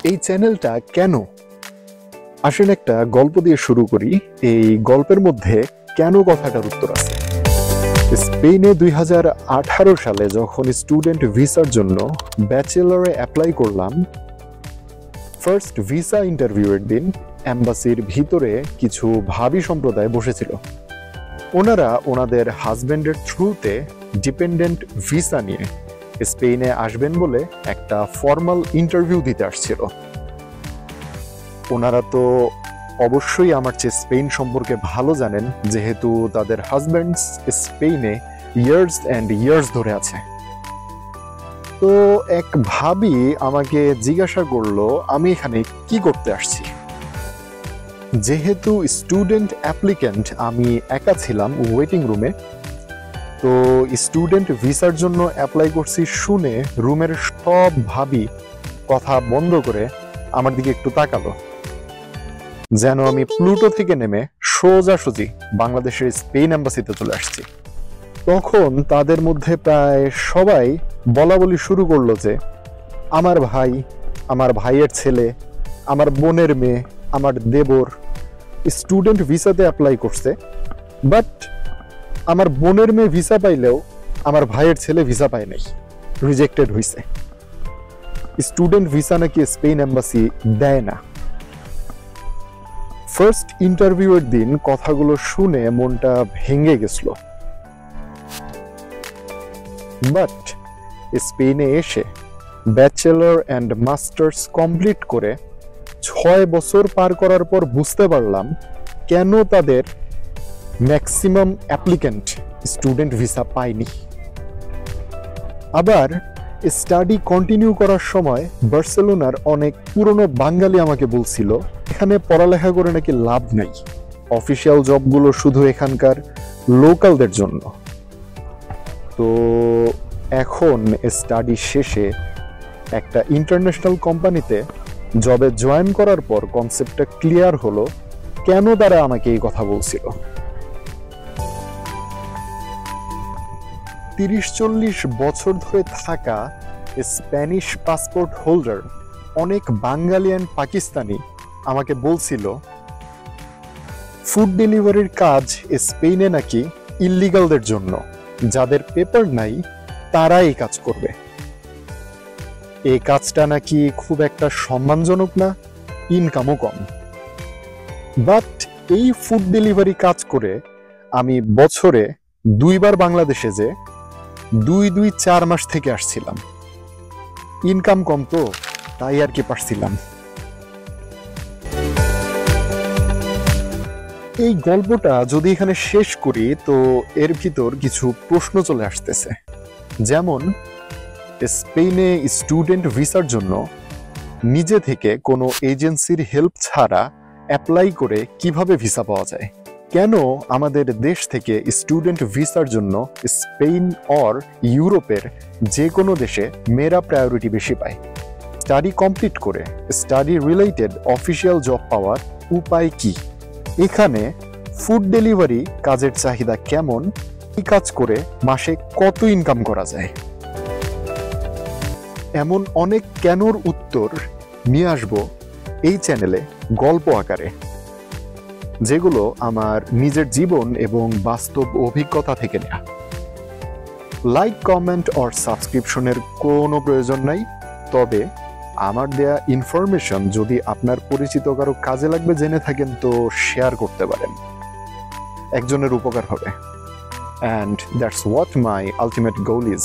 এই চ্যানেলটা কেন? আসলে একটা গল্প দিয়ে শুরু করি। এই গল্পের মধ্যে কেন কথাটার উত্তর আছে। স্পেনে 2018 সালে যখন স্টুডেন্ট ভিসার জন্য ব্যাচেলরে অ্যাপ্লাই করলাম, ফার্স্ট ভিসা ইন্টারভিউয়ের দিন এম্বাসির ভিতরে কিছু ভাবি সম্প্রদায় বসেছিল। ওনারা ওনাদের হাজব্যান্ডের থ্রুতে ডিপেন্ডেন্ট ভিসা নিয়ে স্পেনে আসবেন বলে একটা ফর্মাল ইন্টারভিউ দিতে আসছিল। ওনারা তো অবশ্যই আমার চেয়ে স্পেন সম্পর্কে ভালো জানেন, যেহেতু তাদের হাজব্যান্ডস স্পেনে ইয়ার্স অ্যান্ড ইয়ার্স ধরে আছে। তো এক ভাবি আমাকে জিজ্ঞাসা করলো আমি এখানে কি করতে আসছি। যেহেতু স্টুডেন্ট অ্যাপ্লিক্যান্ট, আমি একা ছিলাম ওয়েটিং রুমে। তো স্টুডেন্ট ভিসার জন্য অ্যাপ্লাই করছি শুনে রুমের সব ভাবি কথা বন্ধ করে আমার দিকে একটু তাকালো, যেন আমি প্লুটো থেকে নেমে সোজাসুজি বাংলাদেশের স্পেন এম্বাসিতে চলে আসছি। তখন তাদের মধ্যে প্রায় সবাই বলা বলি শুরু করলো যে আমার ভাই, আমার ভাইয়ের ছেলে, আমার বোনের মেয়ে, আমার দেবর স্টুডেন্ট ভিসাতে অ্যাপ্লাই করছে, বাট আমার বোনের মেয়ে ভিসা পাইলেও আমার ভাইয়ের ছেলে ভিসা পায় নাই, রিজেক্টেড হয়েছে। স্টুডেন্ট ভিসা নাকি স্পেন এম্বাসি দেয় না। ফার্স্ট ইন্টারভিউয়ের দিন কথাগুলো শুনে মনটা ভেঙে গেছিল, বাট স্পেনে এসে ব্যাচেলর অ্যান্ড মাস্টার্স কমপ্লিট করে 6 বছর পার করার পর বুঝতে পারলাম কেন তাদের ম্যাক্সিমাম অ্যাপ্লিক্যান্ট স্টুডেন্ট ভিসা পায়নি। আবার স্টাডি কন্টিনিউ করার সময় বার্সেলোনার অনেক পুরনো বাঙালি আমাকে বলছিল এখানে পড়ালেখা করে নাকি লাভ নাই, অফিসিয়াল জবগুলো শুধু এখানকার লোকালদের জন্য। তো এখন স্টাডি শেষে একটা ইন্টারন্যাশনাল কোম্পানিতে জবে জয়েন করার পর কনসেপ্টটা ক্লিয়ার হলো কেন তারা আমাকে এই কথা বলছিল। 30-40 বছর ধরে থাকা স্প্যানিশ পাসপোর্ট হোল্ডার অনেক বাঙালি অ্যান্ড পাকিস্তানি আমাকে বলছিল ফুড ডেলিভারির কাজ স্পেনে নাকি ইল্লিগালদের জন্য, যাদের পেপার নাই তারা এই কাজ করবে। এই কাজটা নাকি খুব একটা সম্মানজনক না, ইনকামও কম। বাট এই ফুড ডেলিভারি কাজ করে আমি বছরে 2 বার বাংলাদেশে যে 2-4 মাস থেকে আসছিলাম। ইনকাম কম তো, তাই আর কি পারছিলাম। এই গল্পটা যদি এখানে শেষ করি তো এর ভিতর কিছু প্রশ্ন চলে আসতেছে, যেমন স্পেনে স্টুডেন্ট ভিসার জন্য নিজে থেকে কোনো এজেন্সির হেল্প ছাড়া অ্যাপ্লাই করে কিভাবে ভিসা পাওয়া যায়, কেন আমাদের দেশ থেকে স্টুডেন্ট ভিসার জন্য স্পেন অর ইউরোপের যে কোনো দেশে মেয়েরা প্রায়োরিটি বেশি পায়, স্টাডি কমপ্লিট করে স্টাডি রিলেটেড অফিসিয়াল জব পাওয়ার উপায় কি, এখানে ফুড ডেলিভারি কাজের চাহিদা কেমন, এই কাজ করে মাসে কত ইনকাম করা যায়। এমন অনেক কেনর উত্তর নিয়ে আসবো এই চ্যানেলে গল্প আকারে, যেগুলো আমার নিজের জীবন এবং বাস্তব অভিজ্ঞতা থেকে নেয়া। লাইক, কমেন্ট অর সাবস্ক্রিপশনের কোনো প্রয়োজন নাই, তবে আমার দেয়া ইনফরমেশন যদি আপনার পরিচিত কারো কাজে লাগবে জেনে থাকেন তো শেয়ার করতে পারেন, একজনের উপকার হবে। And that's what my ultimate goal is.